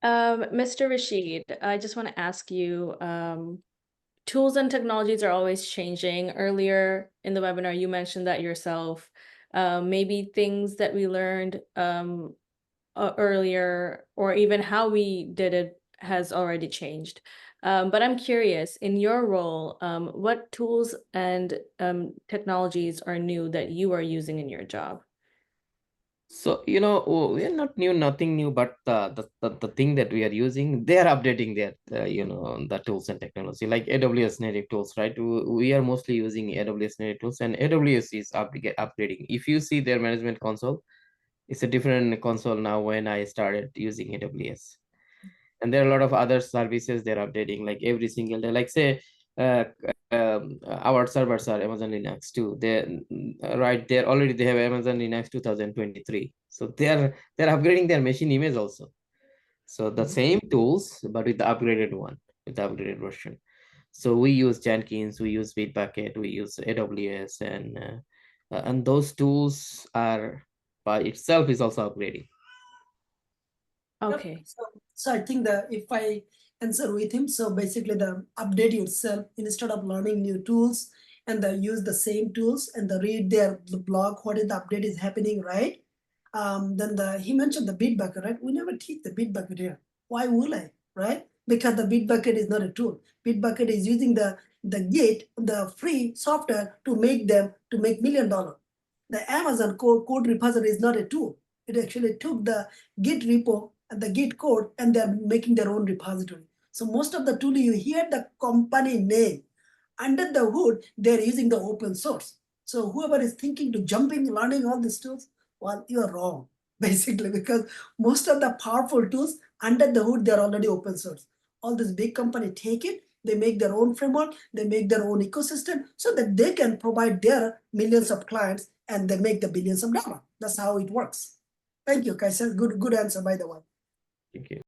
Mr. Rashid, I just want to ask you, tools and technologies are always changing. Earlier in the webinar, you mentioned that yourself. Maybe things that we learned earlier, or even how we did it, has already changed. But I'm curious, in your role, what tools and technologies are new that you are using in your job? So, we are not new, nothing new, but the thing that we are using, they are updating their, the tools and technology, like AWS native tools, right? We are mostly using AWS native tools, and AWS is upgrading. If you see their management console, it's a different console now when I started using AWS. And there are a lot of other services they're updating like every single day, like say uh, our servers are Amazon Linux too. They right there already they have Amazon Linux 2023, so they're upgrading their machine image also. So the same tools but with the upgraded one, with the upgraded version. So we use Jenkins, we use Bitbucket, we use AWS, and those tools are by itself is also upgrading. Yep. Okay. So I think that if I answer with him, so basically the update yourself instead of learning new tools and use the same tools and read the blog, what is the update is happening, right? Then he mentioned the Bitbucket, right? We never teach the Bitbucket here. Why would I, right? Because the Bitbucket is not a tool. Bitbucket is using the Git, the free software to make $1 million. The Amazon code repository is not a tool. It actually took the Git repo and the Git code and they're making their own repository. So most of the tool you hear the company name. Under the hood, they're using the open source. So whoever is thinking to jump in learning all these tools, well, you're wrong, basically, because most of the powerful tools under the hood, they're already open source. All this big company take it, they make their own framework, they make their own ecosystem so that they can provide their millions of clients and they make the billions of dollars. That's how it works. Thank you, Kaisa. Good answer, by the way. Thank you.